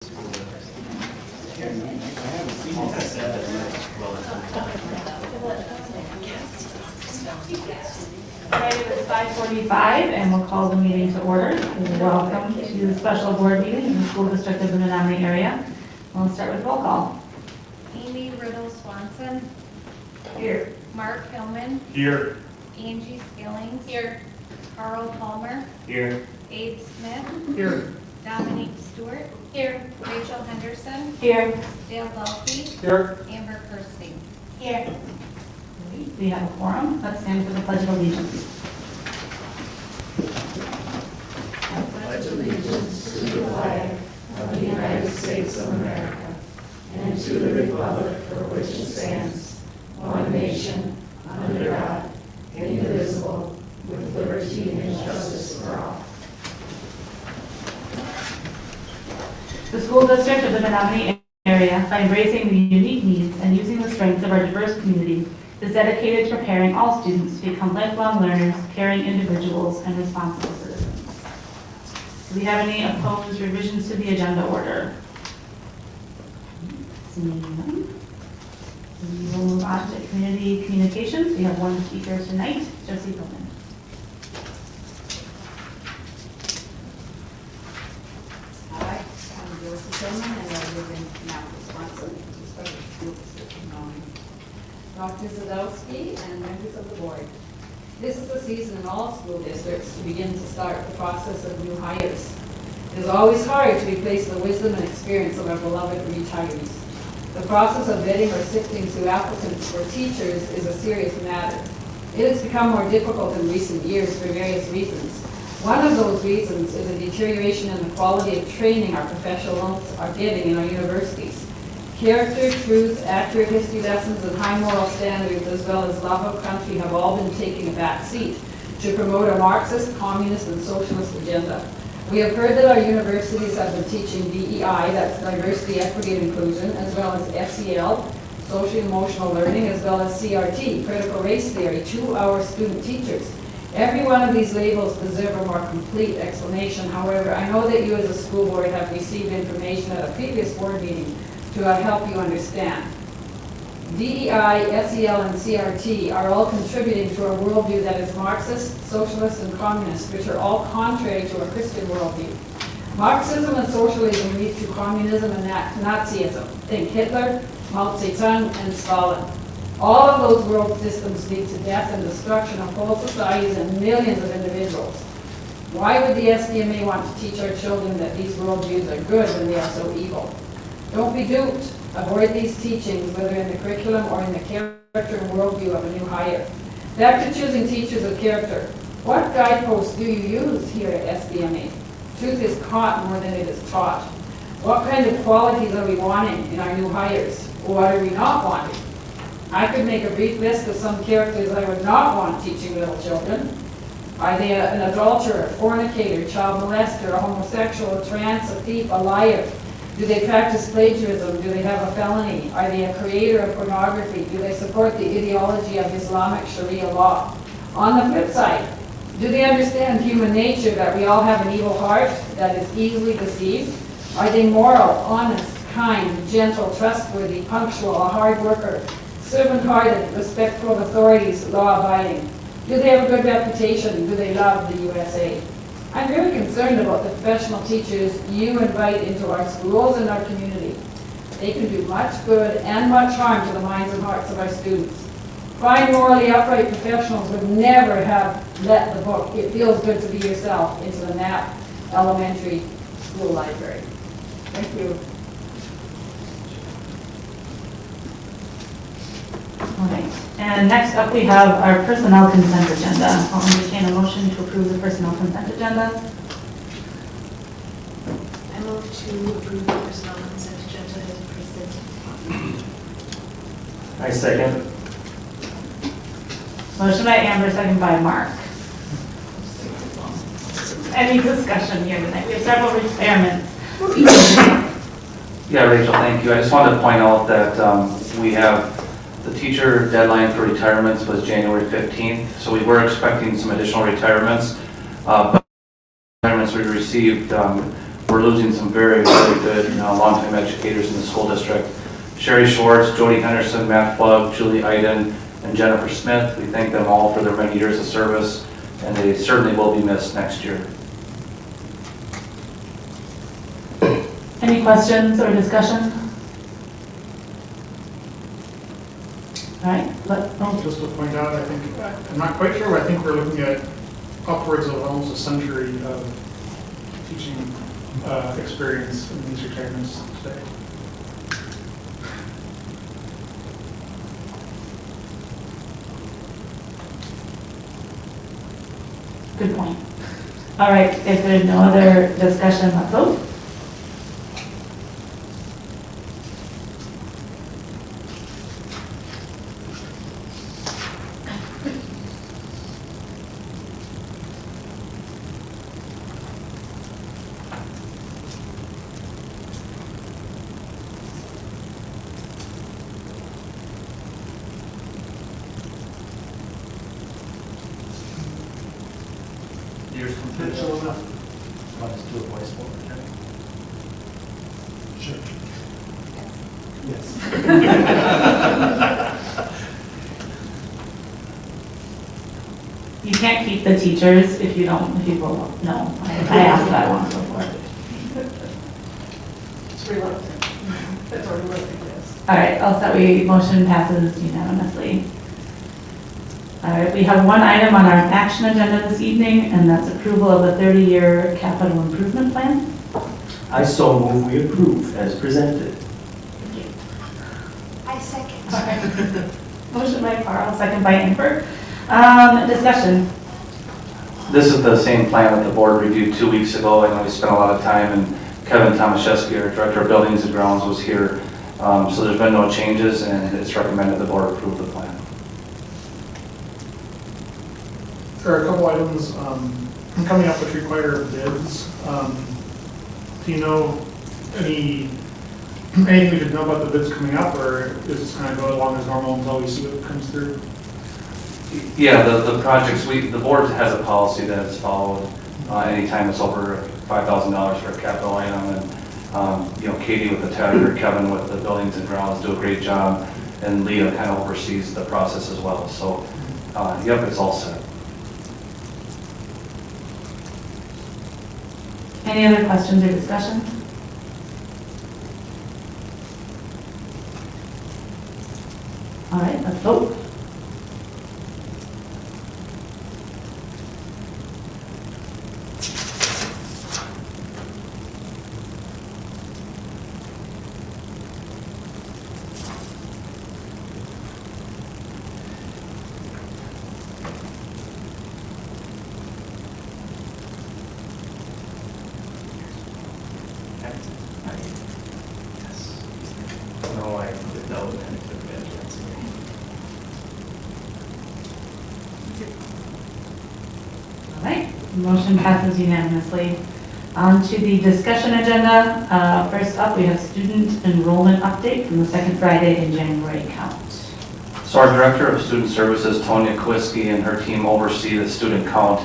Right, it is 5:45 and we'll call the meeting to order. Welcome to the special board meeting in the school district of the Menomonie area. We'll start with roll call. Amy Riddle Swanson. Here. Mark Hillman. Here. Angie Skillings. Here. Carl Palmer. Here. Abe Smith. Here. Dominique Stewart. Here. Rachel Henderson. Here. Dale Dalkey. Here. Amber Kirsting. Here. We have a quorum. Let's stand for the pledge of allegiance. Pledge allegiance to the flag of the United States of America and to the republic for which it stands, one nation, under God, indivisible, with liberty and justice for all. The school district of the Menomonie area, by embracing the unique needs and using the strengths of our diverse community, is dedicated to preparing all students to become lifelong learners, caring individuals, and responsible citizens. Do we have any opposed revisions to the agenda order? Seeing none. We will move on to community communications. We have one speaker tonight, Josie Bowman. Hi, I'm Josie Tillman, and I live in Minneapolis, Wisconsin, which is part of the school district of Menomonie. Dr. Zadowski and members of the board. This is the season in all school districts to begin to start the process of new hires. It is always hard to replace the wisdom and experience of our beloved retirees. The process of vetting or sifting through applicants for teachers is a serious matter. It has become more difficult in recent years for various reasons. One of those reasons is a deterioration in the quality of training our professionals are getting in our universities. Character, truth, accurate history lessons, and high moral standards, as well as love of country, have all been taking a back seat to promote a Marxist, communist, and socialist agenda. We have heard that our universities have been teaching DEI, that's diversity, equity, and inclusion, as well as SEL, social emotional learning, as well as CRT, critical race theory, to our student teachers. Every one of these labels deserve a more complete explanation. However, I know that you as a school board have received information at a previous board meeting to help you understand. DEI, SEL, and CRT are all contributing to a worldview that is Marxist, socialist, and communist, which are all contrary to a Christian worldview. Marxism and socialism lead to communism and Nazism. Think Hitler, Mao Zedong, and Stalin. All of those world systems lead to death and destruction of whole societies and millions of individuals. Why would the SDMA want to teach our children that these worldviews are good when they are so evil? Don't be duped. Avoid these teachings, whether in the curriculum or in the character and worldview of a new hire. Back to choosing teachers of character. What guideposts do you use here at SDMA? Truth is caught more than it is taught. What kind of qualities are we wanting in our new hires? What are we not wanting? I could make a brief list of some characters I would not want teaching little children. Are they an adulterer, fornicator, child molester, a homosexual, a trans, a thief, a liar? Do they practice plagiarism? Do they have a felony? Are they a creator of pornography? Do they support the ideology of Islamic Sharia law? On the flip side, do they understand human nature, that we all have an evil heart that is easily deceived? Are they moral, honest, kind, gentle, trustworthy, punctual, a hard worker, servant-hearted, respectful of authorities, law-abiding? Do they have a good reputation? Do they love the USA? I'm very concerned about the professional teachers you invite into our schools and our community. They can do much good and much harm to the minds and hearts of our students. Fine, morally upright professionals would never have let the book, "It Feels Good to Be Yourself," into the Knapp Elementary School Library. Thank you. All right. And next up, we have our personnel consent agenda. I'll entertain a motion to approve the personnel consent agenda. I move to approve the personnel consent agenda as presented. I second. Motion by Amber, second by Mark. Any discussion here tonight? We have several retirements. Yeah, Rachel, thank you. I just wanted to point out that we have the teacher deadline for retirements was January 15th, so we were expecting some additional retirements. But retirements we received we're losing some very, very good long-time educators in the school district. Sherry Schwartz, Jody Henderson, Matt Plug, Julie Iden, and Jennifer Smith. We thank them all for their many years of service, and they certainly will be missed next year. Any questions or discussion? All right, Just to point out, I think, I'm not quite sure, but I think we're looking at upwards of almost a century of teaching experience in these retirements today. good point. All right, if there's no other discussion, let's vote. Years potential enough. Want us to do a voice vote, okay? Sure. Yes. You can't keep the teachers if you vote no. I asked that once before. It's reluctant. That's our reluctant, yes. All right, also motion passes unanimously. All right, we have one item on our action agenda this evening, and that's approval of the 30-year capital improvement plan. I so move we approve as presented. I second. Motion by Carl, second by Amber. Discussion. This is the same plan that the board reviewed 2 weeks ago. I know we spent a lot of time, and Kevin Tomaszewski, our Director of Buildings and Grounds, was here. So there's been no changes, and it's recommended the board approve the plan. There are a couple items coming up which require bids. Do you know anything we should know about the bids coming up, or is this kind of go along as normal until we see what comes through? Yeah, the projects, the board has a policy that is followed anytime it's over $5,000 for a capital item. And, Katie with the tech, Kevin with the Buildings and Grounds do a great job, and Leah kind of oversees the process as well. So, yep, it's all set. Any other questions or discussion? All right, let's vote. No, I did no, and it could be against me. All right, motion passes unanimously. On to the discussion agenda. First up, we have student enrollment update from the second Friday in January count. So our Director of Student Services, Tonya Kwiski, and her team oversee the student count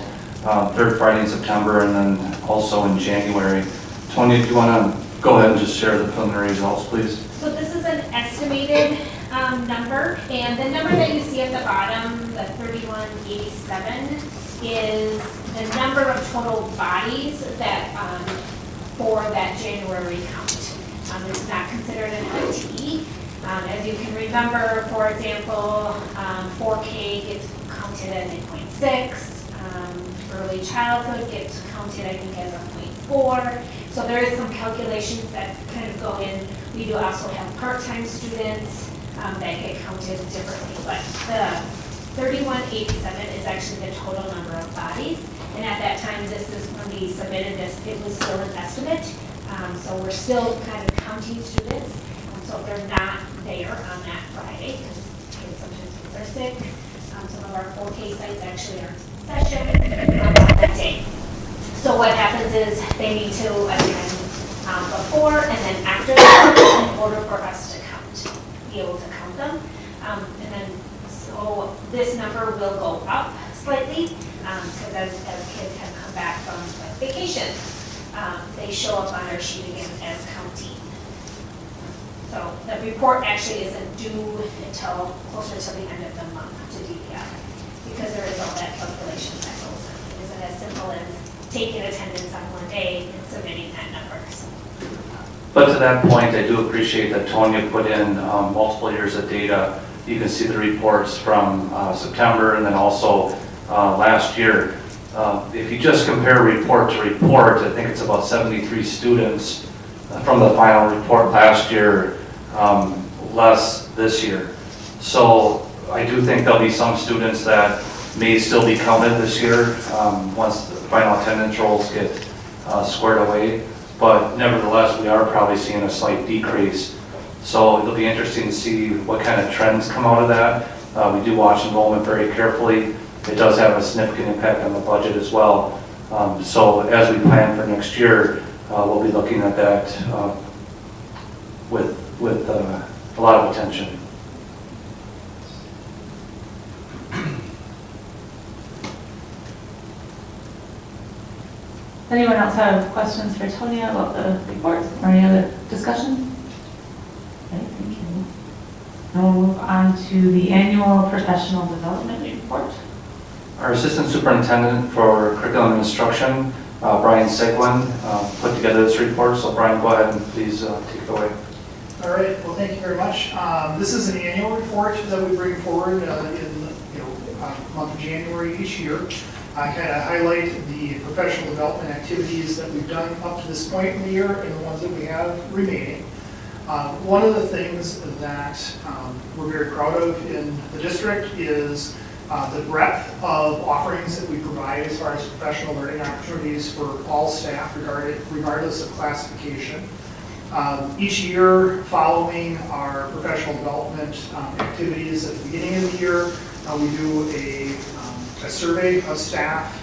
third Friday in September and then also in January. Tonya, do you want to go ahead and just share the preliminary results, please? So this is an estimated number, and the number that you see at the bottom, the 3187, is the number of total bodies that, for that January count. It's not considered an FTE. As you can remember, for example, 4K gets counted as a 0.6, early childhood gets counted, I think, as a 0.4. So there is some calculations that kind of go in. We do also have part-time students that get counted differently, but the 3187 is actually the total number of bodies. And at that time, this is when we submitted this, it was still an estimate. So we're still kind of counting students. So if they're not there on that Friday, because sometimes kids are sick, some of our 4K sites actually aren't in session on that day. So what happens is they need to attend before and then after that in order for us to be able to count them. And then, so this number will go up slightly because as kids have come back from vacation. they show up on our sheet again as counting. So the report actually isn't due until closer to the end of the month to DPI, because there is all that calculation that goes in. It isn't as simple as taking attendance on one day and submitting that number. So, But to that point, I do appreciate that Tonya put in multiple years of data. You can see the reports from September and then also last year. If you just compare report to report, I think it's about 73 students from the final report last year, less this year. So I do think there'll be some students that may still be counted this year once the final attendance rolls get squared away. But nevertheless, we are probably seeing a slight decrease. So it'll be interesting to see what kind of trends come out of that. We do watch enrollment very carefully. It does have a significant impact on the budget as well. So as we plan for next year, we'll be looking at that with a lot of attention. Does anyone else have questions for Tonya about the reports or any other discussion? Okay, thank you. And we'll move on to the annual professional development report. Our Assistant Superintendent for Curriculum and Instruction, Brian Seguin, put together this report. So Brian, go ahead and please take it away. All right, well, thank you very much. This is an annual report that we bring forward in month of January each year. I kind of highlight the professional development activities that we've done up to this point in the year and the ones that we have remaining. One of the things that we're very proud of in the district is the breadth of offerings that we provide as far as professional learning opportunities for all staff regardless of classification. Each year following our professional development activities at the beginning of the year, we do a survey of staff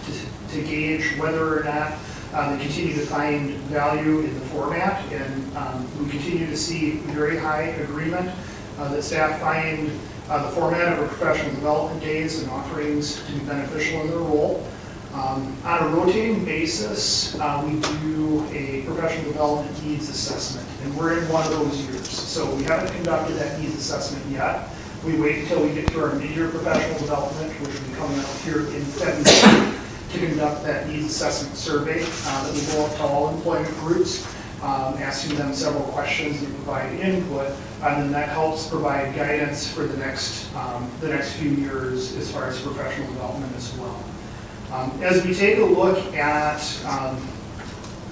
to gauge whether or not they continue to find value in the format, and we continue to see very high agreement that staff find the format of our professional development days and offerings to be beneficial in their role. On a rotating basis, we do a professional development needs assessment, and we're in one of those years. So we haven't conducted that needs assessment yet. We wait until we get to our mid-year professional development, which will be coming up here in February, to conduct that needs assessment survey that will go up to all employment groups, asking them several questions and provide input, and then that helps provide guidance for the next few years as far as professional development as well. As we take a look at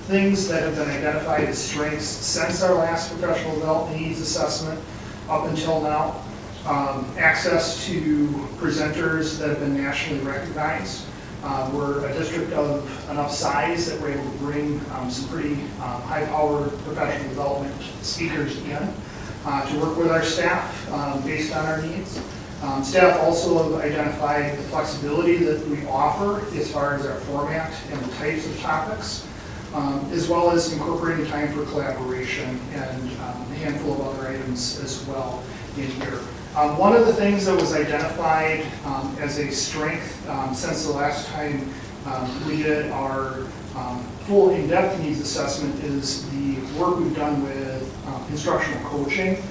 things that have been identified as strengths since our last professional development needs assessment up until now, access to presenters that have been nationally recognized. We're a district of enough size that we're able to bring some pretty high-powered professional development speakers in to work with our staff based on our needs. Staff also have identified the flexibility that we offer as far as our format and the types of topics, as well as incorporating time for collaboration and a handful of other items as well in here. One of the things that was identified as a strength since the last time we did our full in-depth needs assessment is the work we've done with instructional coaching.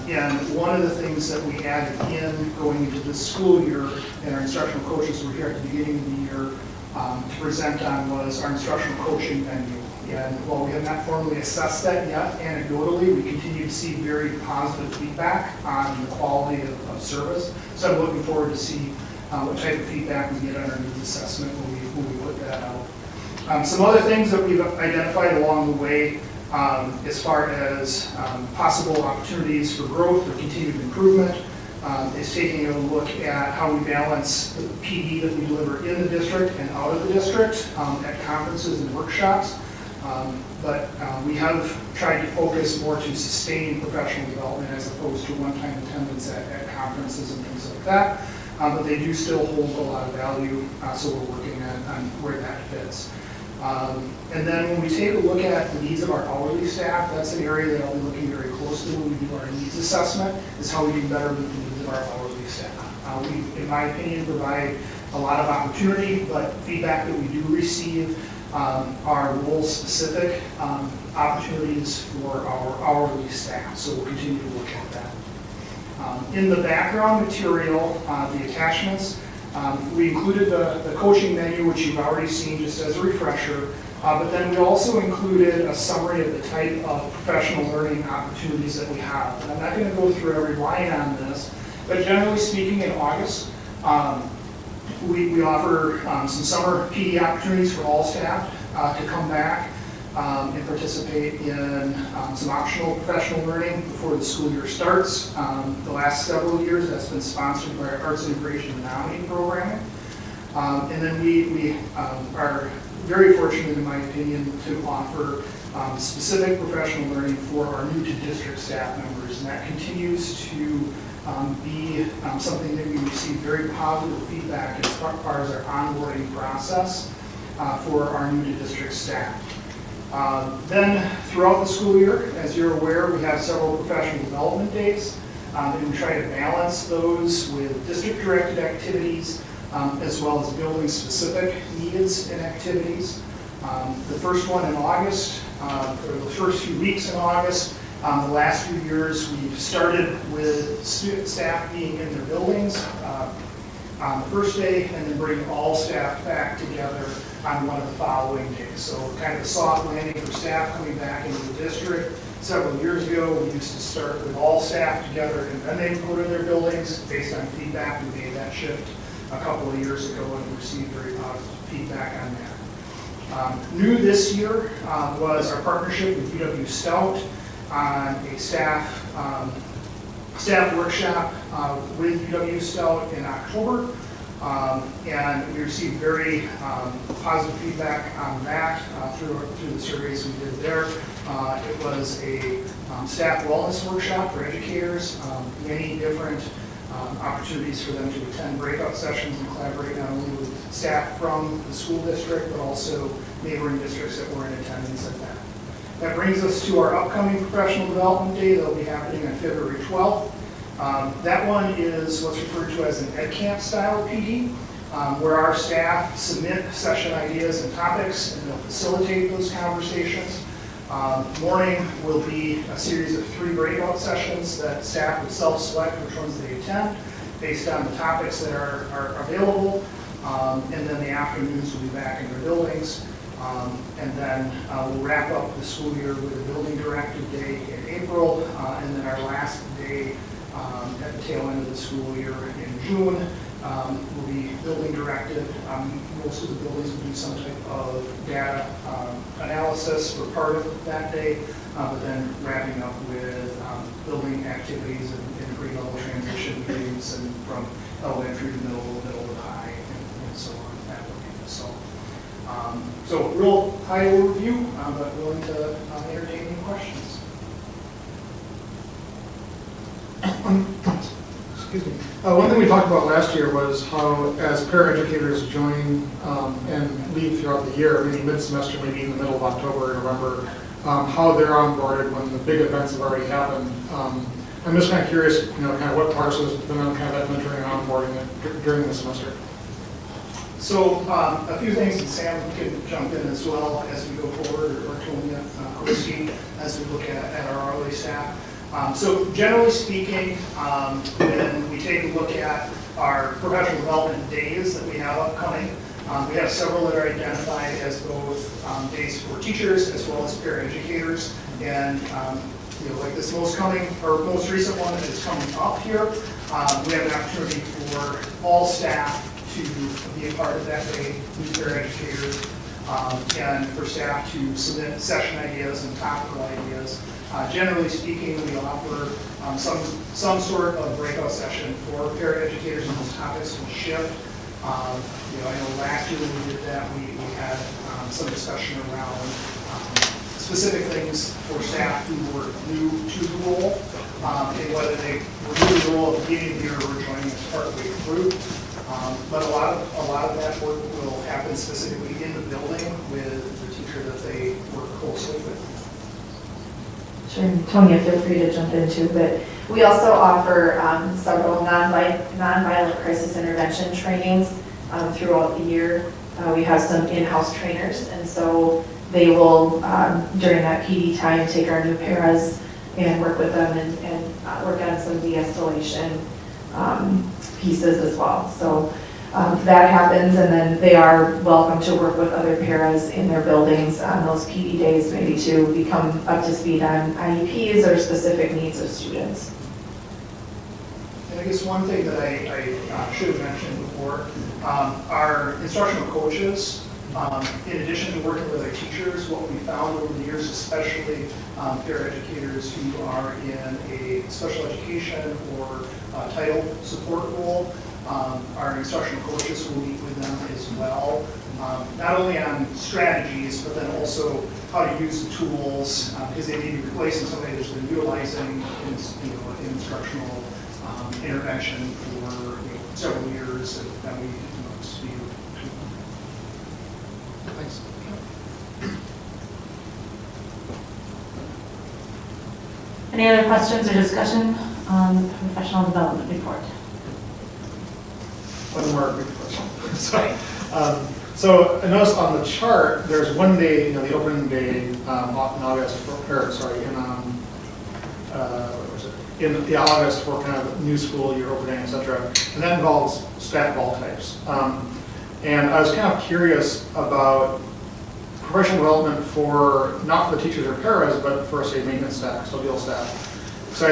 And one of the things that we added in going into this school year, and our instructional coaches were here at the beginning of the year to present on, was our instructional coaching menu. And while we have not formally assessed that yet, anecdotally, we continue to see very positive feedback on the quality of service. So I'm looking forward to see what type of feedback we get on our needs assessment when we put that out. Some other things that we've identified along the way as far as possible opportunities for growth or continued improvement is taking a look at how we balance the PD that we deliver in the district and out of the district at conferences and workshops. But we have tried to focus more to sustain professional development as opposed to one-time attendance at conferences and things like that. But they do still hold a lot of value, so we're working on where that fits. And then when we take a look at the needs of our hourly staff, that's an area that I'll be looking very closely when we do our needs assessment, is how we can better meet the needs of our hourly staff. We, in my opinion, provide a lot of opportunity, but feedback that we do receive are role-specific opportunities for our hourly staff, so we'll continue to look at that. In the background material, the attachments, we included the coaching menu, which you've already seen just as a refresher, but then we also included a summary of the type of professional learning opportunities that we have. And I'm not going to go through every line on this, but generally speaking, in August, we offer some summer PD opportunities for all staff to come back and participate in some optional professional learning before the school year starts. The last several years, that's been sponsored by our Arts Integration Menomonie programming. And then we are very fortunate, in my opinion, to offer specific professional learning for our new to district staff members, and that continues to be something that we receive very positive feedback as far as our onboarding process for our new to district staff. Then throughout the school year, as you're aware, we have several professional development days, and we try to balance those with district-directed activities as well as building-specific needs and activities. The first one in August, for the first few weeks in August, the last few years, we've started with student staff being in their buildings on the first day, and then bringing all staff back together on one of the following days. So kind of a soft landing for staff coming back into the district. Several years ago, we used to start with all staff together, and then they go to their buildings. Based on feedback, we made that shift a couple of years ago, and we received very positive feedback on that. New this year was our partnership with UW Stout on a staff workshop with UW Stout in October. And we received very positive feedback on that through the surveys we did there. It was a staff wellness workshop for educators, many different opportunities for them to attend breakout sessions and collaborate not only with staff from the school district, but also neighboring districts that were in attendance at that. That brings us to our upcoming professional development day that will be happening on February 12th. That one is what's referred to as an Ed Camp style PD, where our staff submit session ideas and topics, and they'll facilitate those conversations. Morning will be a series of 3 breakout sessions that staff will self-select which ones they attend based on the topics that are available. And then the afternoons will be back in their buildings. And then we'll wrap up the school year with a building directive day in April, and then our last day at the tail end of the school year in June will be building directed. Most of the buildings will do some type of data analysis for part of that day, but then wrapping up with building activities and grade-level transition periods, and from elementary to middle to high, and so on that way. So real high overview, but willing to entertain any questions. Excuse me. One thing we talked about last year was how, as paraeducators join and leave throughout the year, maybe mid-semester, maybe in the middle of October or November, how they're onboarded when the big events have already happened. I'm just kind of curious, kind of what parts has been on kind of that mentoring and onboarding during the semester. So a few things, and Sam, you can jump in as well as we go forward, or Tonya, Christine, as we look at our hourly staff. So generally speaking, when we take a look at our professional development days that we have upcoming, we have several that are identified as both days for teachers as well as paraeducators. And like this most recent one that is coming up here, we have an opportunity for all staff to be a part of that day, with paraeducators, and for staff to submit session ideas and topical ideas. Generally speaking, we offer some sort of breakout session for paraeducators, and those topics will shift. I know last year when we did that, we had some discussion around specific things for staff who were new to the role, and whether they were new to the role at the beginning of the year or joining us partway through. But a lot of that work will happen specifically in the building with the teacher that they work closely with. Sure, Tonya, feel free to jump in too, but we also offer several nonviolent crisis intervention trainings throughout the year. We have some in-house trainers, and so they will, during that PD time, take our new paras and work with them and work on some de-escalation pieces as well. So that happens, and then they are welcome to work with other paras in their buildings on those PD days, maybe to become up to speed on IEPs or specific needs of students. And I guess one thing that I should have mentioned before, our instructional coaches, in addition to working with our teachers, what we found over the years, especially paraeducators who are in a special education or title support role, our instructional coaches will meet with them as well, not only on strategies, but then also how to use the tools, because they may be replacing somebody that's been utilizing instructional intervention for several years, and then we speed to them. Thanks. Any other questions or discussion on the professional development report? One more quick question. Sorry. So I noticed on the chart, there's one day, the opening day in August, in August for kind of new school year opening, et cetera, and that involves staff of all types. And I was kind of curious about professional development for, not for the teachers or paras, but for, say, maintenance staff, custodial staff. So,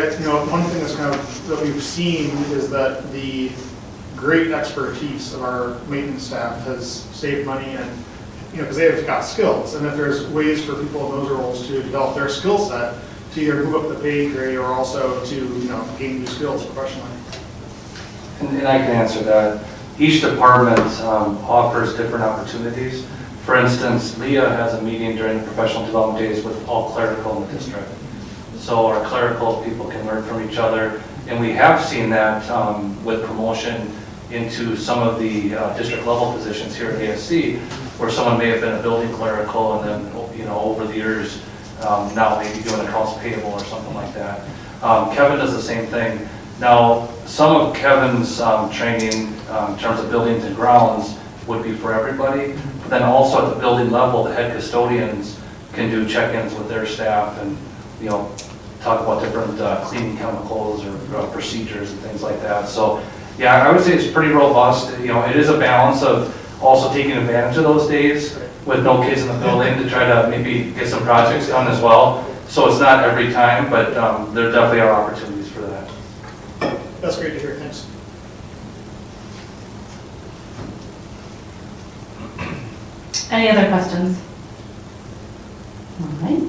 one thing that's kind of, that we've seen is that the great expertise of our maintenance staff has saved money and, because they've got skills. And if there's ways for people in those roles to develop their skill set, to either move up the pay grade or also to, gain new skills professionally. And I can answer that. Each department offers different opportunities. For instance, Leah has a meeting during the professional development days with all clerical in the district. So our clerical people can learn from each other. And we have seen that with promotion into some of the district level positions here at ASC, where someone may have been a building clerical and then, over the years, now maybe doing accounts payable or something like that. Kevin does the same thing. Now, some of Kevin's training in terms of buildings and grounds would be for everybody, but then also at the building level, the head custodians can do check-ins with their staff and, talk about different cleaning chemicals or procedures and things like that. So, yeah, I would say it's pretty robust. It is a balance of also taking advantage of those days with no kids in the building to try to maybe get some projects done as well. So it's not every time, but there definitely are opportunities for that. That's great to hear, thanks. Any other questions? All right.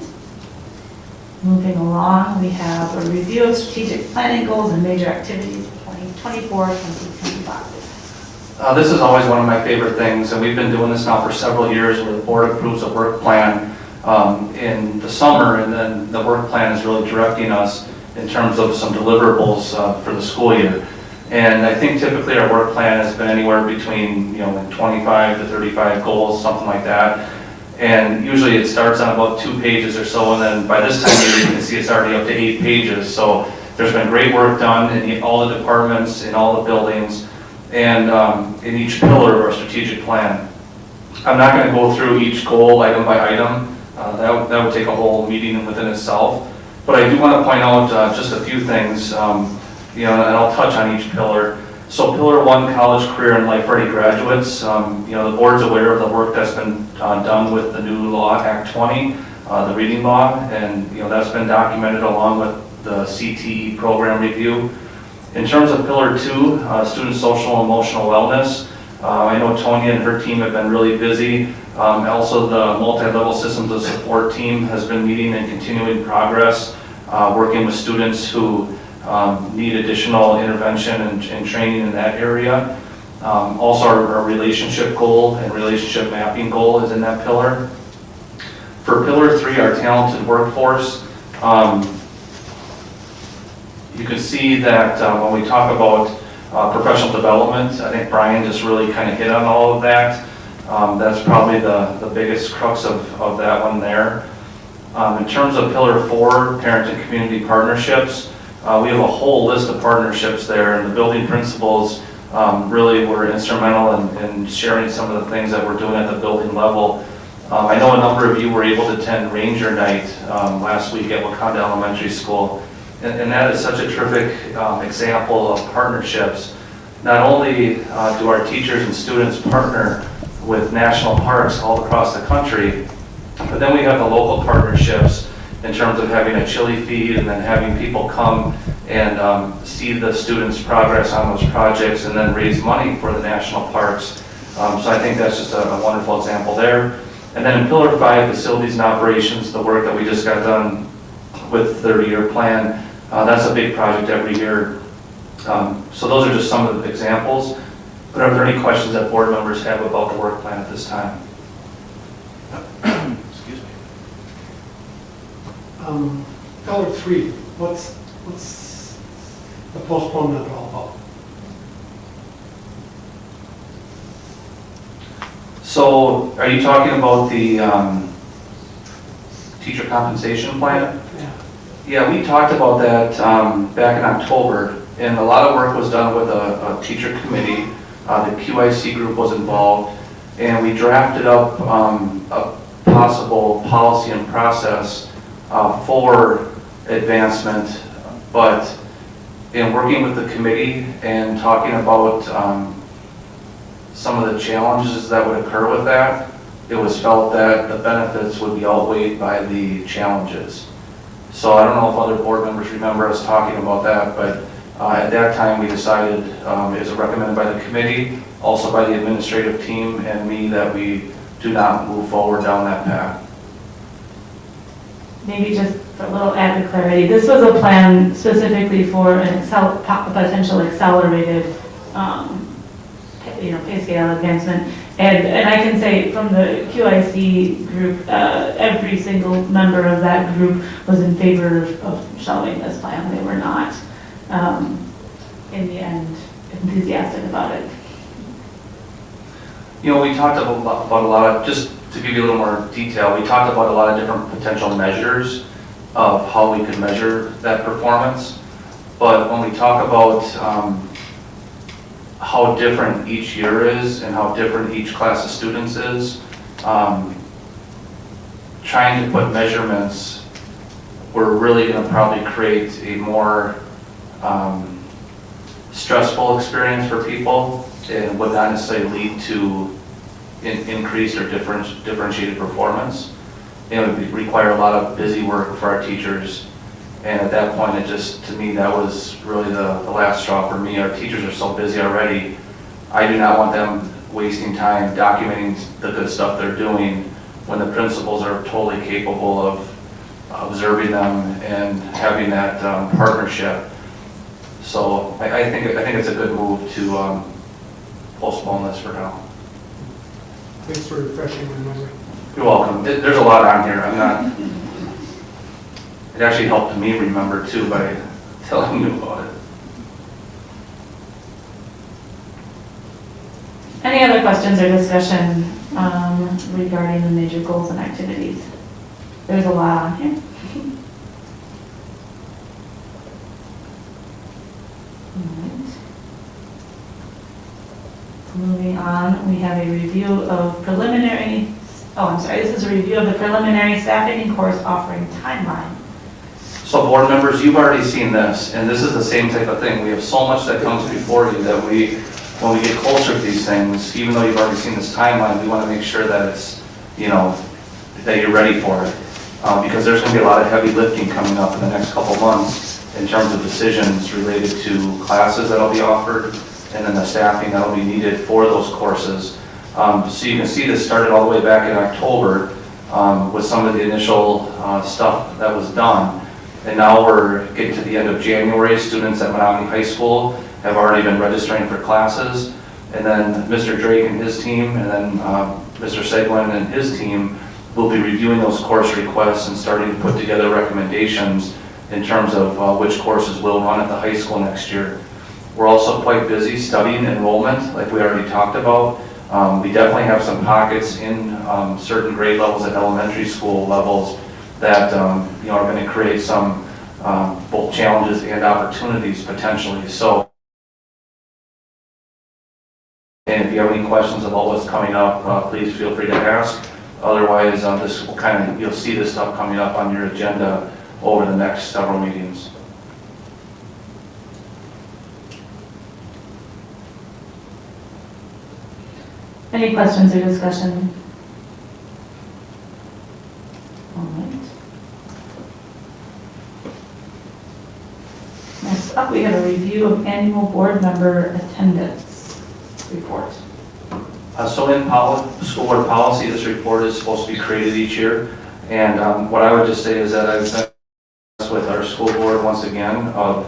Moving along, we have a review of strategic planning goals and major activities for 2024-2025. This is always one of my favorite things, and we've been doing this now for several years where the board approves a work plan in the summer, and then the work plan is really directing us in terms of some deliverables for the school year. And I think typically our work plan has been anywhere between 25 to 35 goals, something like that. And usually it starts on about 2 pages or so, and then by this time of year you can see it's already up to 8 pages. So there's been great work done in all the departments, in all the buildings, and in each pillar of our strategic plan. I'm not going to go through each goal item by item. That would take a whole meeting within itself. But I do want to point out just a few things, and I'll touch on each pillar. So Pillar 1, college, career, and life-ready graduates. The board's aware of the work that's been done with the new law, Act 20, the reading law, and that's been documented along with the CTE program review. In terms of Pillar 2, student social and emotional wellness, I know Tonya and her team have been really busy. Also, the multi-level systems of support team has been meeting and continuing progress, working with students who need additional intervention and training in that area. Also, our relationship goal and relationship mapping goal is in that pillar. For Pillar 3, our talented workforce, you can see that when we talk about professional development, I think Brian just really kind of hit on all of that. That's probably the biggest crux of that one there. In terms of Pillar 4, parent and community partnerships, we have a whole list of partnerships there, and the building principals really were instrumental in sharing some of the things that we're doing at the building level. I know a number of you were able to attend Ranger Night last week at Wakanda Elementary School, and that is such a terrific example of partnerships. Not only do our teachers and students partner with national parks all across the country, but then we have the local partnerships in terms of having a chili feed and then having people come and see the students' progress on those projects and then raise money for the national parks. So I think that's just a wonderful example there. And then in Pillar 5, facilities and operations, the work that we just got done with the 30-year plan, that's a big project every year. So those are just some of the examples. But are there any questions that board members have about the work plan at this time? Excuse me. Pillar 3, what's the postponement all about? So are you talking about the teacher compensation plan? Yeah. Yeah, we talked about that back in October, and a lot of work was done with a teacher committee. The QIC group was involved, and we drafted up a possible policy and process for advancement, but in working with the committee and talking about some of the challenges that would occur with that, it was felt that the benefits would be outweighed by the challenges. So I don't know if other board members remember us talking about that, but at that time we decided, it was recommended by the committee, also by the administrative team and me, that we do not move forward down that path. Maybe just for a little added clarity, this was a plan specifically for a potential accelerated, pay scale advancement. And I can say from the QIC group, every single member of that group was in favor of shelving this plan. They were not, in the end, enthusiastic about it. You know, we talked about a lot of, just to give you a little more detail, we talked about a lot of different potential measures of how we could measure that performance. But when we talk about how different each year is and how different each class of students is, trying to put measurements, we're really going to probably create a more stressful experience for people and would not necessarily lead to increased or differentiated performance. It would require a lot of busy work for our teachers. And at that point, it just, to me, that was really the last straw for me. Our teachers are so busy already. I do not want them wasting time documenting the good stuff they're doing when the principals are totally capable of observing them and having that partnership. So I think it's a good move to postpone this for now. Thanks for refreshing my memory. You're welcome. There's a lot on here. I'm not. It actually helped me remember too by telling you about it. Any other questions or discussion regarding the major goals and activities? There's a lot on here. Alright. Moving on, we have a review of preliminary, this is a review of the preliminary staffing and course offering timeline. So board members, you've already seen this, and this is the same type of thing. We have so much that comes before you that when we get closer to these things, even though you've already seen this timeline, we want to make sure that it's, that you're ready for it. Because there's going to be a lot of heavy lifting coming up in the next couple months in terms of decisions related to classes that'll be offered and then the staffing that'll be needed for those courses. So you can see this started all the way back in October with some of the initial stuff that was done. And now we're getting to the end of January. Students at Menomonie High School have already been registering for classes. And then Mr. Drake and his team, and then Mr. Seguin and his team will be reviewing those course requests and starting to put together recommendations in terms of which courses will run at the high school next year. We're also quite busy studying enrollment, like we already talked about. We definitely have some pockets in certain grade levels at elementary school levels that are going to create some both challenges and opportunities potentially. So And if you have any questions about what's coming up, please feel free to ask. Otherwise, this will you'll see this stuff coming up on your agenda over the next several meetings. Any questions or discussion? All right. Next up, we have a review of annual board member attendance report. So in school board policy, this report is supposed to be created each year. And what I would just say is that I've been impressed with our school board once again of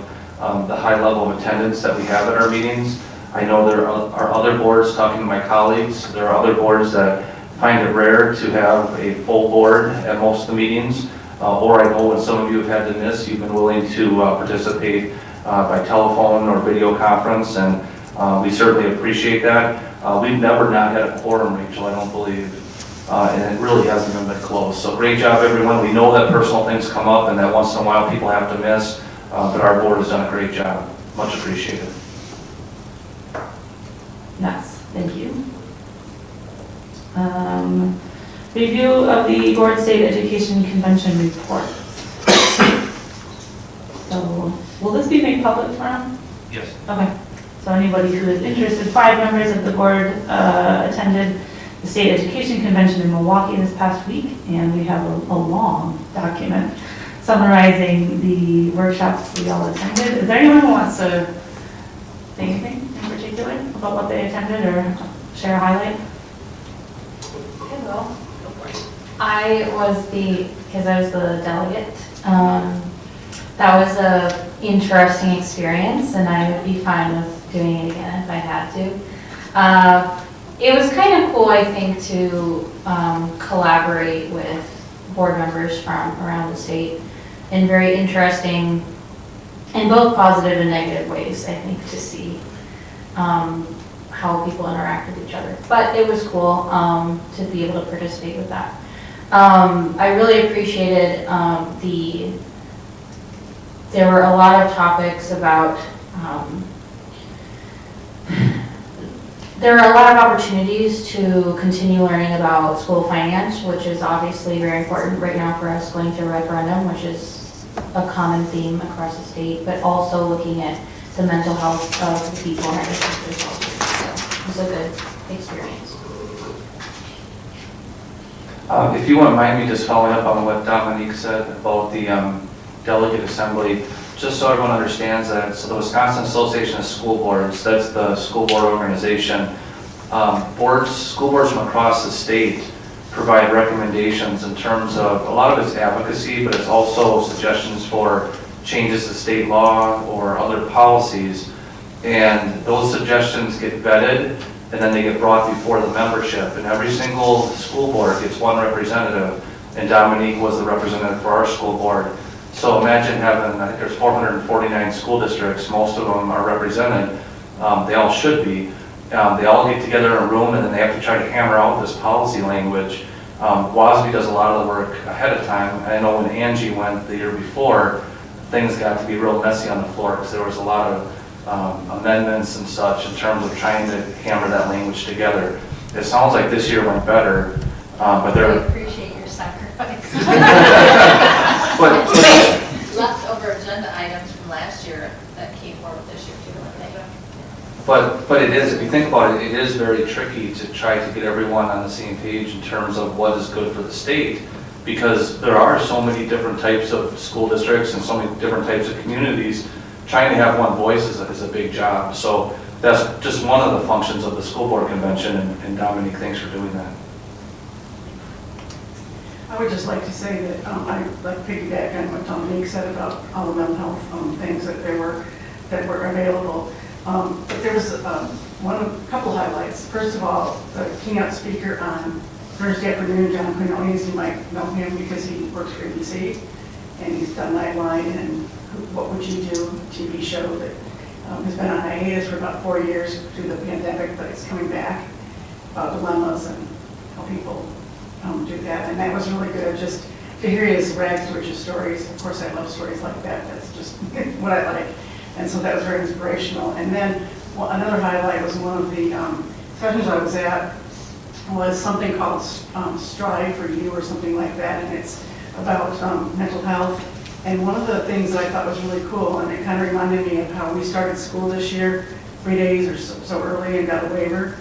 the high level of attendance that we have at our meetings. I know there are other boards, talking to my colleagues, there are other boards that find it rare to have a full board at most of the meetings. Or I know when some of you have had to miss, you've been willing to participate by telephone or video conference, and we certainly appreciate that. We've never not had a quorum, Rachel, I don't believe, and it really hasn't even been close. So great job, everyone. We know that personal things come up and that once in a while people have to miss, but our board has done a great job. Much appreciated. Yes, thank you. Review of the Board State Education Convention report. So, will this be made public tomorrow? Yes. Okay. So anybody who is interested, 5 members of the board attended the State Education Convention in Milwaukee this past week, and we have a long document summarizing the workshops we all attended. Is there anyone who wants to say anything in particular about what they attended or share a highlight? Hello. I was the delegate. That was a interesting experience, and I would be fine with doing it again if I had to. It was kind of cool, I think, to collaborate with board members from around the state in very interesting, in both positive and negative ways, I think, to see how people interact with each other. But it was cool to be able to participate with that. I really appreciated there were a lot of topics about, there are a lot of opportunities to continue learning about school finance, which is obviously very important right now for us going through a referendum, which is a common theme across the state, but also looking at the mental health of the people in our district as well. So it was a good experience. If you wouldn't mind me just following up on what Dominique said about the delegate assembly, just so everyone understands that, so the Wisconsin Association of School Boards, that's the school board organization. School boards from across the state provide recommendations in terms of, a lot of it's advocacy, but it's also suggestions for changes to state law or other policies. And those suggestions get vetted, and then they get brought before the membership. And every single school board gets one representative, and Dominique was the representative for our school board. So imagine having, I think there's 449 school districts, most of them are represented, they all should be. They all get together in a room and then they have to try to hammer out this policy language. WASB does a lot of the work ahead of time. I know when Angie went the year before, things got to be real messy on the floor because there was a lot of amendments and such in terms of trying to hammer that language together. It sounds like this year went better, but there. I appreciate your sacrifice. But Leftover agenda items from last year that came forward this year too, I think. But it is, if you think about it, it is very tricky to try to get everyone on the same page in terms of what is good for the state, because there are so many different types of school districts and so many different types of communities. Trying to have one voice is a big job. So that's just one of the functions of the school board convention, and Dominique, thanks for doing that. I would just like to say that I like piggyback on what Dominique said about all the mental health things that were available. But there was a couple highlights. First of all, the keynote speaker on Thursday afternoon, John Menomonie, you might know him because he works for ABC, and he's done Nightline and What Would You Do TV show that has been on hiatus for about 4 years due to the pandemic, but it's coming back about dilemmas and how people do that, and that was really good, just to hear his rags to riches stories. Of course, I love stories like that. That's just what I like, and so that was very inspirational. And then another highlight was one of the sessions I was at was something called Strive for You or something like that, and it's about mental health. And one of the things that I thought was really cool, and it kind of reminded me of how we started school this year, 3 days or so early and got a waiver.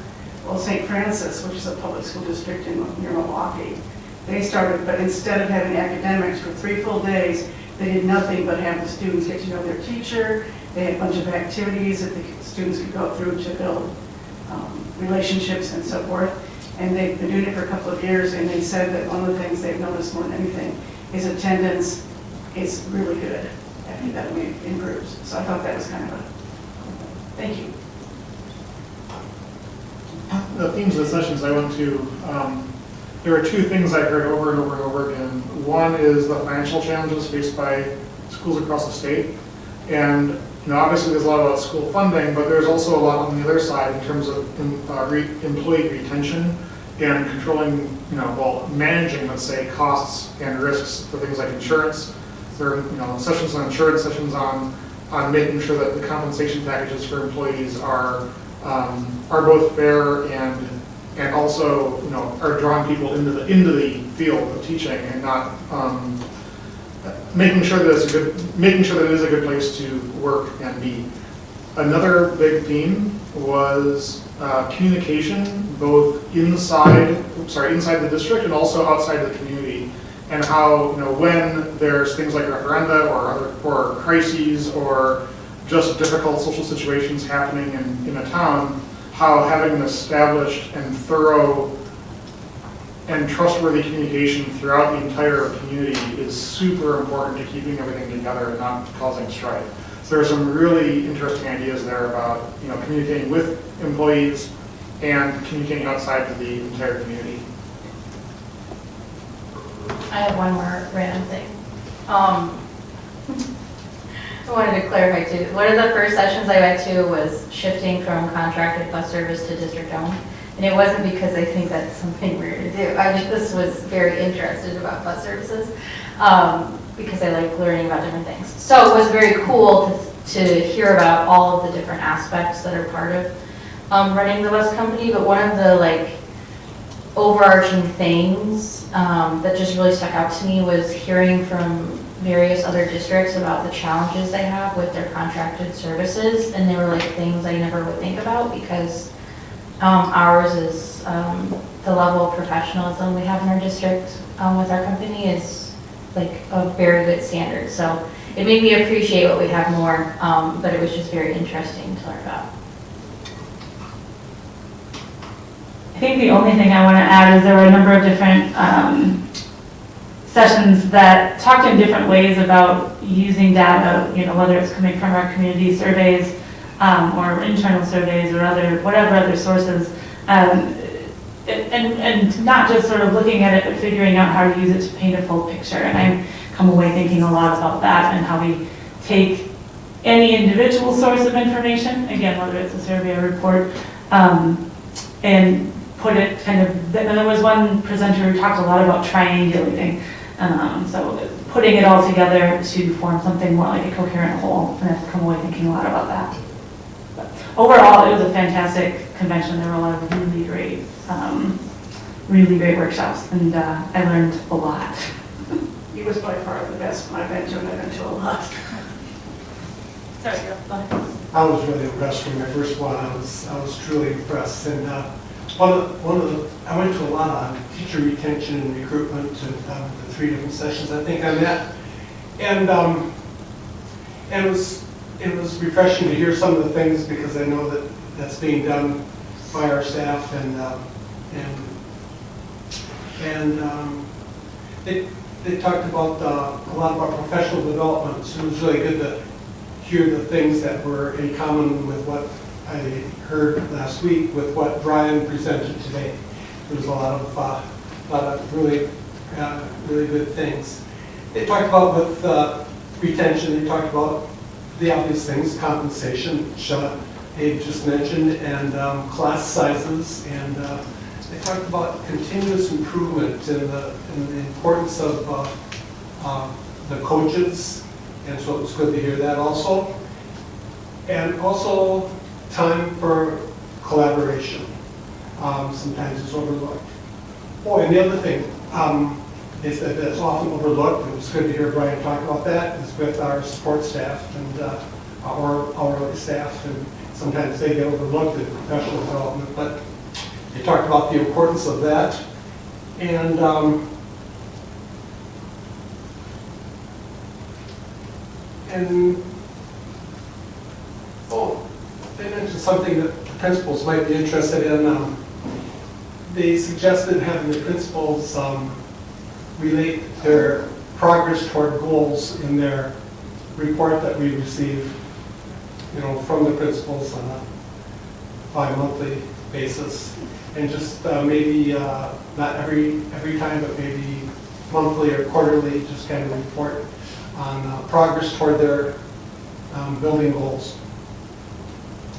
Well, St. Francis, which is a public school district near Milwaukee, they started, but instead of having academics for 3 full days, they did nothing but have the students get to know their teacher. They had a bunch of activities that the students could go through to build relationships and so forth. And they've been doing it for a couple of years, and they said that one of the things they've noticed more than anything is attendance is really good. I think that improves. So I thought that was kind of a, thank you. The themes of the sessions I went to, there were 2 things I heard over and over and over again. One is the financial challenges faced by schools across the state. And obviously there's a lot about school funding, but there's also a lot on the other side in terms of employee retention and controlling, managing, let's say, costs and risks for things like insurance. There are, sessions on insurance, sessions on making sure that the compensation packages for employees are both fair and also, are drawing people into the field of teaching and not making sure that it is a good place to work and be. Another big theme was communication, both inside the district and also outside the community, and how when there's things like referenda or crises or just difficult social situations happening in a town, how having an established and thorough and trustworthy communication throughout the entire community is super important to keeping everything together and not causing strife. So there are some really interesting ideas there about communicating with employees and communicating outside to the entire community. I have one more random thing. I wanted to clarify too. One of the first sessions I went to was shifting from contracted bus service to district owned. And it wasn't because I think that's something weird to do. I just was very interested about bus services because I like learning about different things. So it was very cool to hear about all of the different aspects that are part of running the bus company. But one of the overarching things that just really stuck out to me was hearing from various other districts about the challenges they have with their contracted services. And they were things I never would think about because ours is the level of professionalism we have in our district with our company is a very good standard. So it made me appreciate what we have more, but it was just very interesting to learn about. I think the only thing I want to add is there were a number of different sessions that talked in different ways about using data, whether it's coming from our community surveys or internal surveys or whatever other sources, and not just sort of looking at it, but figuring out how to use it to paint a full picture. And I come away thinking a lot about that and how we take any individual source of information, again, whether it's a survey or report, and put it and there was one presenter who talked a lot about triangulating. So putting it all together to form something more like a coherent whole, and I've come away thinking a lot about that. But overall, it was a fantastic convention. There were a lot of really great workshops, and I learned a lot. He was by far the best one I've been to, and I've been to a lot. Sorry, Jill, go ahead. I was really impressed from my first one. I was truly impressed. And I went to a lot on teacher retention and recruitment and the 3 different sessions I think I met. And it was refreshing to hear some of the things because I know that that's being done by our staff they talked about a lot about professional development. So it was really good to hear the things that were in common with what I heard last week with what Brian presented today. There was a lot of really good things. They talked about with retention. They talked about the obvious things: compensation, which Abe just mentioned, and class sizes, and they talked about continuous improvement and the importance of the coaches, and so it was good to hear that also. And also time for collaboration. sometimes is overlooked. Oh, and the other thing is that it's often overlooked, and it's good to hear Brian talk about that, is with our support staff and our hourly staff, and sometimes they get overlooked in professional development, but you talked about the importance of that. And they mentioned something that the principals might be interested in. They suggested having the principals relate their progress toward goals in their report that we receive, from the principals on a bi-monthly basis, and just maybe not every time, but maybe monthly or quarterly, just kind of report on progress toward their building goals.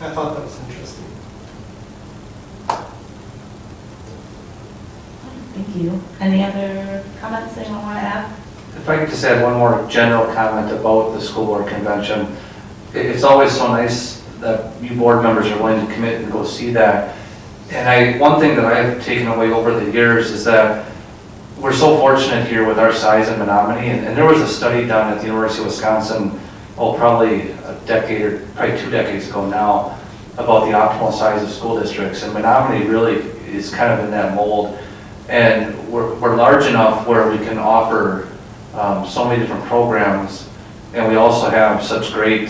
I thought that was interesting. Thank you. Any other comments anyone want to add? If I could just add one more general comment about the school board convention. It's always so nice that you board members are willing to commit and go see that. And one thing that I have taken away over the years is that we're so fortunate here with our size in Menomonie, and there was a study done at the University of Wisconsin, probably a decade or probably 2 decades ago now, about the optimal size of school districts. And Menomonie really is kind of in that mold. And we're large enough where we can offer so many different programs, and we also have such great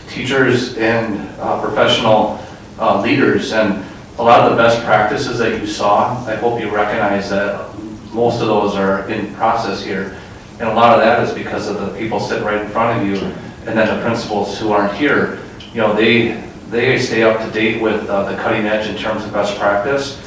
teachers and professional leaders. And a lot of the best practices that you saw, I hope you recognize that most of those are in process here. And a lot of that is because of the people sitting right in front of you, and then the principals who aren't here. They stay up to date with the cutting edge in terms of best practice.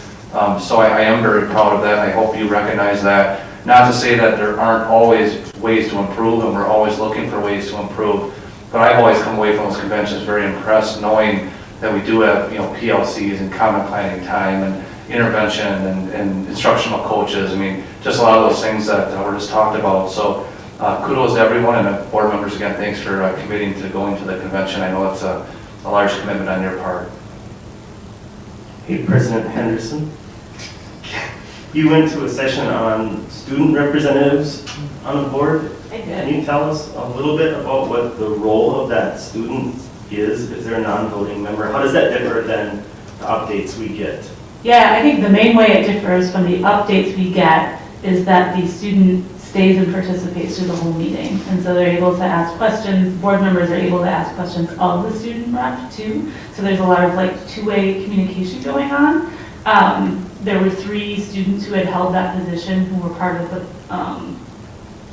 So I am very proud of that. I hope you recognize that. Not to say that there aren't always ways to improve, and we're always looking for ways to improve, but I've always come away from those conventions very impressed, knowing that we do have PLCs and common planning time and intervention and instructional coaches. I mean, just a lot of those things that were just talked about. So kudos to everyone, and board members, again, thanks for committing to going to the convention. I know it's a large commitment on your part. Hey, President Henderson. You went to a session on student representatives on the board. I did. Can you tell us a little bit about what the role of that student is? Is there a non-voting member? How does that differ than the updates we get? Yeah, I think the main way it differs from the updates we get is that the student stays and participates through the whole meeting. And so they're able to ask questions, board members are able to ask questions of the student rep too. So there's a lot of two-way communication going on. There were 3 students who had held that position who were part of the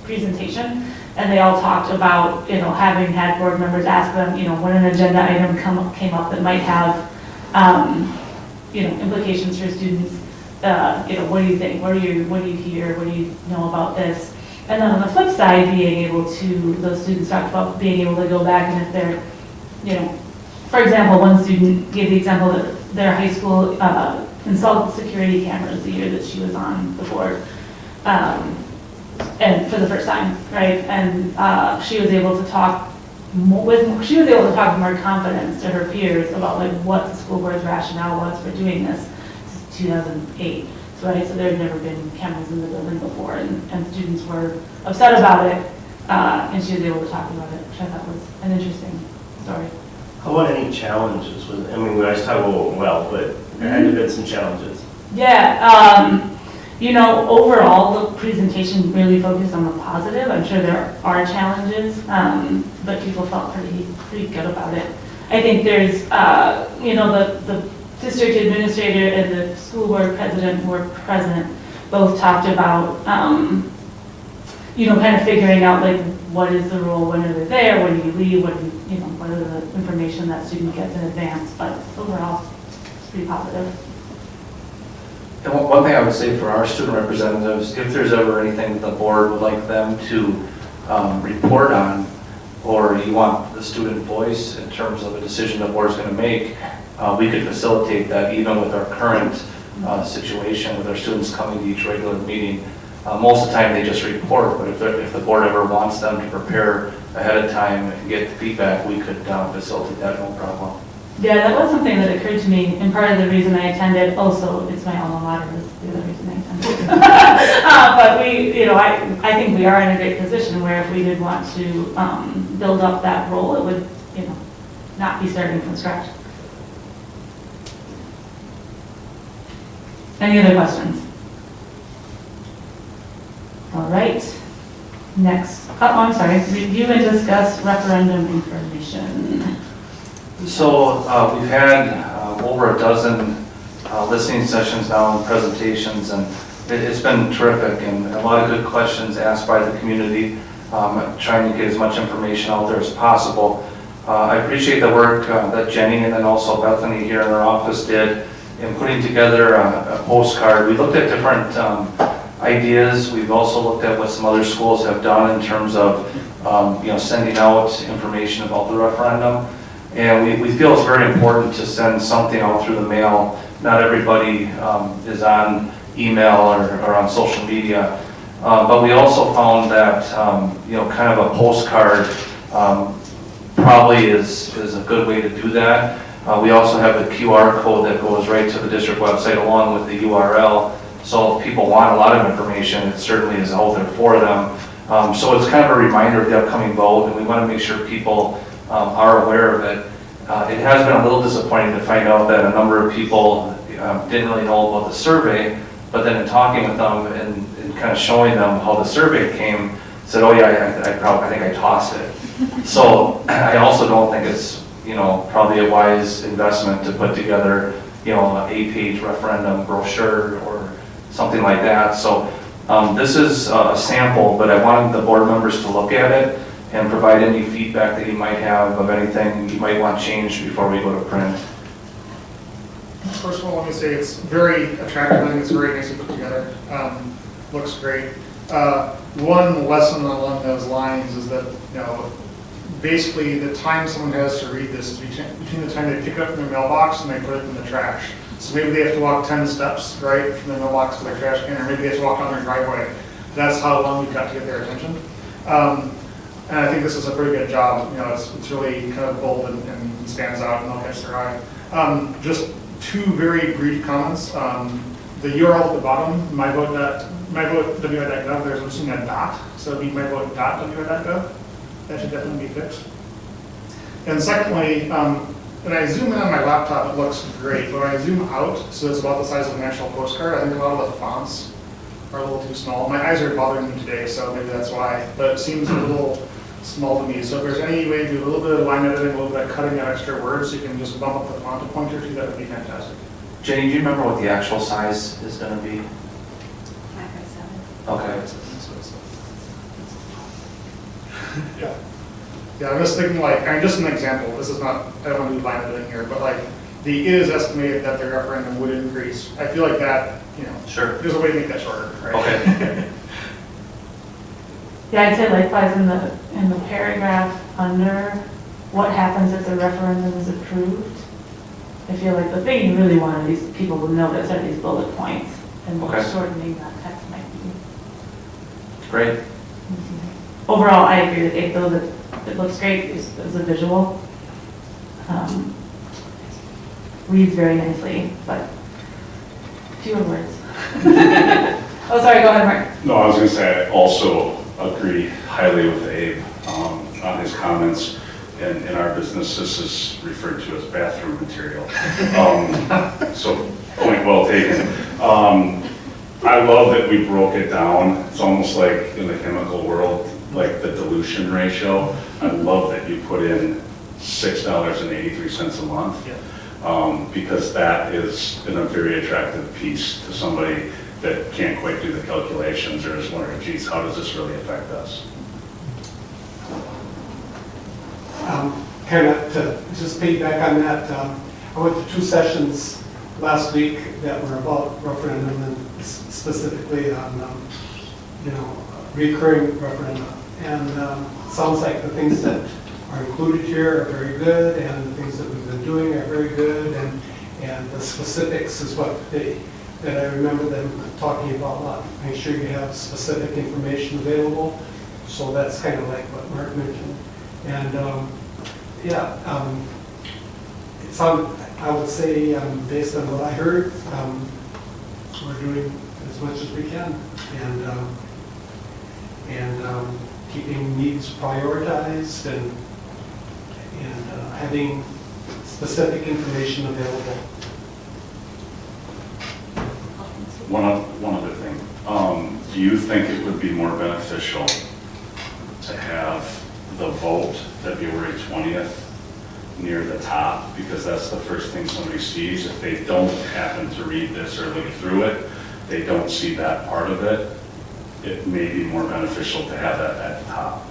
presentation, and they all talked about, having had board members ask them, when an agenda item came up that might have, implications for students. What do you think? What do you hear? What do you know about this? And then on the flip side, those students talked about being able to go back, and if they're, for example, one student gave the example that their high school installed security cameras the year that she was on the board, and for the first time, right? And she was able to talk with more confidence to her peers about what the school board's rationale was for doing this. This is 2008, right? So there had never been cameras in the building before, and students were upset about it, and she was able to talk about it, which I thought was an interesting story. How about any challenges? We always talk about but there had to have been some challenges. Yeah, overall, the presentation really focused on the positive. I'm sure there are challenges, but people felt pretty good about it. I think there's, the district administrator and the school board president who were present both talked about, kind of figuring out what is the role, when are they there, when do you leave, what are the information that student gets in advance. But overall, it's pretty positive. And one thing I would say for our student representatives, if there's ever anything that the board would like them to report on, or you want the student voice in terms of a decision the board's going to make, we could facilitate that even with our current situation with our students coming to each regular meeting. Most of the time they just report, but if the board ever wants them to prepare ahead of time and get feedback, we could facilitate that, no problem. Yeah, that was something that occurred to me, and part of the reason I attended, also, it's my alma mater, is the other reason I attended. But I think we are in a great position where if we did want to build up that role, it would, not be starting from scratch. Any other questions? All right. Next. Oh, I'm sorry. Review and discuss referendum information. So we've had over a dozen listening sessions now and presentations, and it's been terrific, and a lot of good questions asked by the community, trying to get as much information out there as possible. I appreciate the work that Jenny and then also Bethany here in our office did in putting together a postcard. We looked at different ideas. We've also looked at what some other schools have done in terms of sending out information about the referendum. And we feel it's very important to send something out through the mail. Not everybody is on email or on social media. But we also found that, kind of a postcard probably is a good way to do that. We also have the QR code that goes right to the district website along with the URL. So if people want a lot of information, it certainly is out there for them. So it's kind of a reminder of the upcoming vote, and we want to make sure people are aware of it. It has been a little disappointing to find out that a number of people didn't really know about the survey, but then in talking with them and kind of showing them how the survey came, said, oh yeah, I think I tossed it. So I also don't think it's probably a wise investment to put together a 8-page referendum brochure or something like that. So this is a sample, but I wanted the board members to look at it and provide any feedback that you might have of anything you might want changed before we go to print. First of all, let me say it's very attractive. I think it's very nicely put together. Looks great. One lesson along those lines is that, basically the time someone has to read this is between the time they pick it up from their mailbox and they put it in the trash. So maybe they have to walk 10 steps, right, from the mailbox to their trash can, or maybe they have to walk down their driveway. That's how long you've got to get their attention. And I think this is a pretty good job. It's really kind of bold and stands out and they'll catch their eye. Just two very brief comments. The URL at the bottom, myvote.wi.gov, there's missing a dot, so it'd be myvote.wi.gov. That should definitely be fixed. And secondly, when I zoom in on my laptop, it looks great. But when I zoom out, so it's about the size of an actual postcard, I think a lot of the fonts are a little too small. My eyes are bothering me today, so maybe that's why. But it seems a little small to me. So if there's any way to do a little bit of line editing, a little bit of cutting out extra words, so you can just bump up the font a point or two, that would be fantastic. Jenny, do you remember what the actual size is going to be? 5 by 7. Okay. Yeah, I'm just thinking just an example. This is not, I don't want to do line editing here, but it is estimated that the referendum would increase. I feel like that, Sure. There's a way to make that shorter, right? Okay. Yeah, I'd say likewise in the paragraph under what happens if the referendum is approved. I feel like the thing you really want these people to notice are these bullet points, and shortening that text might be Great. Overall, I agree with Dave, though, that it looks great as a visual. Reads very nicely, but fewer words. Oh, sorry, go ahead, Mark. No, I was going to say I also agree highly with Abe on his comments. In our business, this is referred to as bathroom material. So, point well taken. I love that we broke it down. It's almost like in the chemical world, like the dilution ratio. I love that you put in $6.83 a month, because that is a very attractive piece to somebody that can't quite do the calculations or is wondering, geez, how does this really affect us? Kind of to just piggyback on that, I went to 2 sessions last week that were about referendum and specifically on, recurring referendum. And it sounds like the things that are included here are very good, and the things that we've been doing are very good, and the specifics is what that I remember them talking about a lot. Make sure you have specific information available. So that's kind of like what Mark mentioned. And I would say, based on what I heard, we're doing as much as we can, and keeping needs prioritized, and having specific information available. One other thing. Do you think it would be more beneficial to have the vote February 20th near the top? Because that's the first thing somebody sees. If they don't happen to read this or look through it, they don't see that part of it. It may be more beneficial to have that at the top.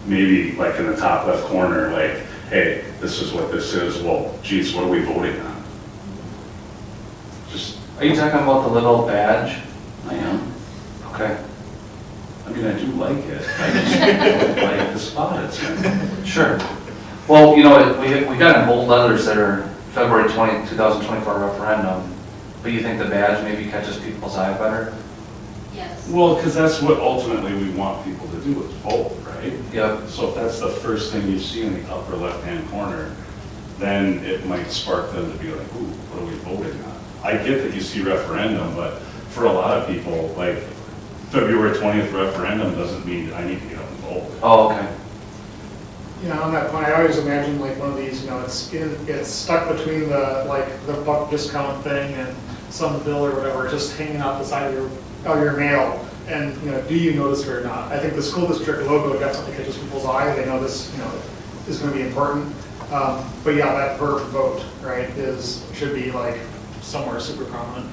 Maybe like in the top left corner, like, hey, this is what this is. Well, geez, what are we voting on? Just, Are you talking about the little badge? I am. Okay, I mean, I do like it. I just don't like the spot it's in. sure. Well, you know, we got in bold letters that are February 20th, 2024 referendum, but you think the badge maybe catches people's eye better? Yes. Well, because that's what ultimately we want people to do, is vote, right? Yep. So if that's the first thing you see in the upper left-hand corner, then it might spark them to be like, ooh, what are we voting on? I get that you see referendum, but for a lot of people, like, February 20th referendum doesn't mean I need to get up and vote. Oh, okay. Yeah, on that point, I always imagine like one of these, you know, it's stuck between the buck discount thing and some bill or whatever, just hanging out the side of your mail. And, you know, do you notice it or not? I think the school district logo definitely catches people's eye. They know this, you know, is going to be important. But yeah, that verb vote, right, should be like somewhere super prominent.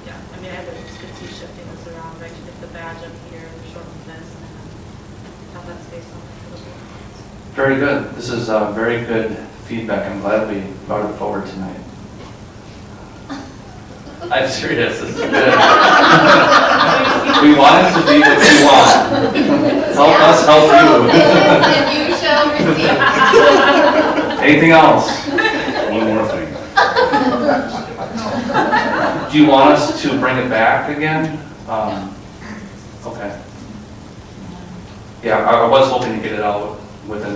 Yeah, I mean, I would see shifting this around, right, to get the badge up here, shorten this, and have that space on the table. Very good. This is very good feedback. I'm glad we brought it forward tonight. I'm serious. This is good. We want it to be what you want. Help us help you. And you shall receive. Anything else? One more thing. Do you want us to bring it back again? Okay. Yeah, I was hoping to get it out within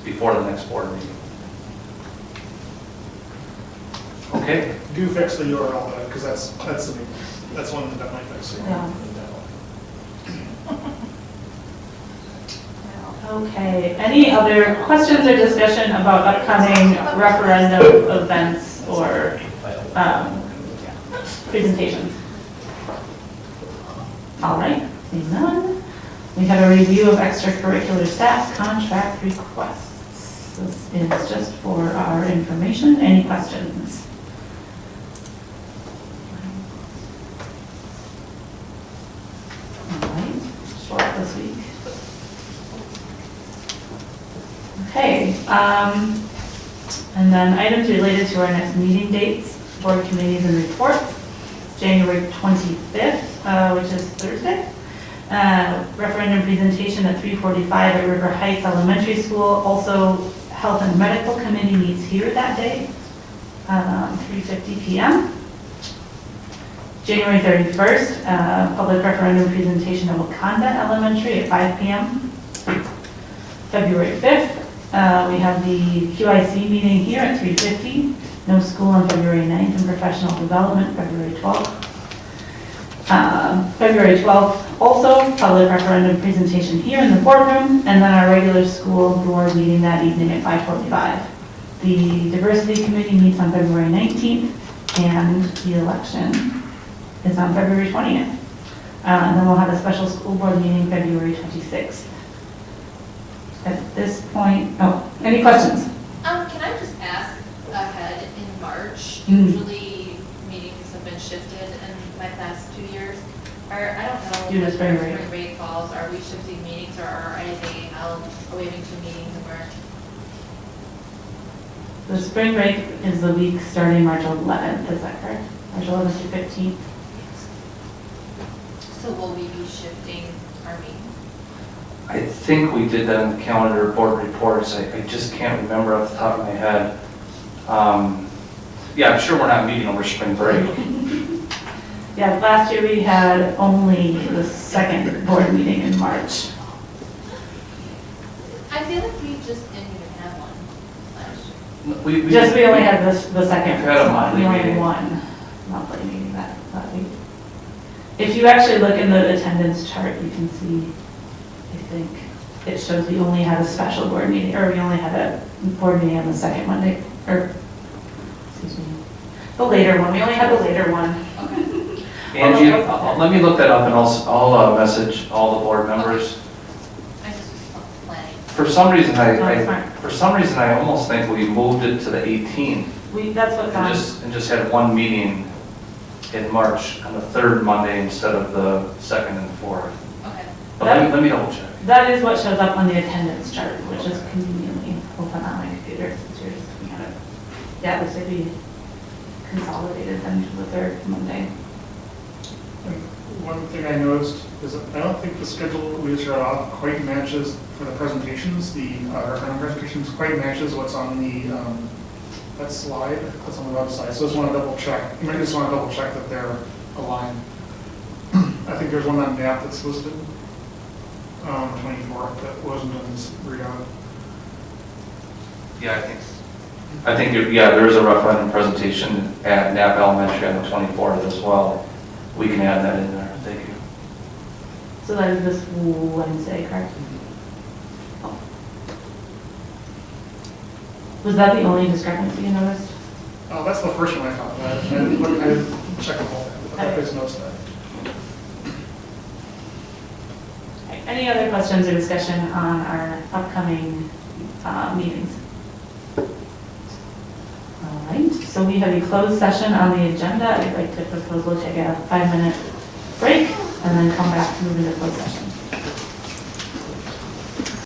before the next board meeting. Okay. Do fix the URL though, because that's one that might fix it. Yeah. Okay, any other questions or discussion about upcoming referendum events or presentations? All right, seeing none. We have a review of extracurricular staff contract requests. This is just for our information. Any questions? All right, short this week. Okay, and then items related to our next meeting dates, board committees and reports. It's January 25th, which is Thursday. Referendum presentation at 3:45 at River Heights Elementary School. Also, Health and Medical Committee meets here that day, 3:50 p.m. January 31st, public referendum presentation at Wakanda Elementary at 5 p.m. February 5th, we have the QIC meeting here at 3:50. No school on February 9th, and professional development February 12th. February 12th, also public referendum presentation here in the boardroom, and then our regular school board meeting that evening at 5:45. The diversity committee meets on February 19th, and the election is on February 20th. And then we'll have a special school board meeting February 26th. At this point, any questions? Can I just ask ahead in March? Usually meetings have been shifted in my past 2 years. I don't know. Due to spring when break. Spring break falls, are we shifting meetings or are anything held? Are we having 2 meetings in March? The spring break is the week starting March 11th, is that correct? March 11th to 15th. So will we be shifting our meetings? I think we did that in the calendar board reports. I just can't remember off the top of my head. Yeah, I'm sure we're not meeting over spring break. Yeah, last year we had only the second board meeting in March. I feel like we just didn't even have one last year. We We only had the second, Had a monthly we only meeting. had one monthly meeting that week. If you actually look in the attendance chart, you can see, I think, it shows we only had a special board meeting, or we only had a board meeting on the second Monday, or, excuse me, the later one, we only had the later one. Angie, let me look that up and I'll message all the board members. I just was planning. For some reason, That's fine. for some reason, I almost think we moved it to the 18th That's what's on. and just had one meeting in March on the third Monday instead of the second and fourth. Okay. But let me double check. That is what shows up on the attendance chart, which is conveniently open on my computer since you're just looking at it. Yeah, this would be consolidated then to the third Monday. One thing I noticed is that I don't think the schedule we just read off quite matches for the presentations, the referendum presentations quite matches what's on the, that slide that's on the website. So I just want to double check. You might just want to double check that they're aligned. I think there's one on NAP that's listed, 24th, that wasn't in this readout. Yeah, I think, there is a referendum presentation at Knapp Elementary on the 24th as well. We can add that in there, thank you. So that is this Wednesday, correct? Oh. Was that the only discrepancy you noticed? Oh, that's the first one I found. I checked the whole thing, but there's no that. Okay, any other questions or discussion on our upcoming meetings? All right, so we have a closed session on the agenda. I'd like to propose we'll take a 5-minute break and then come back to move into closed session.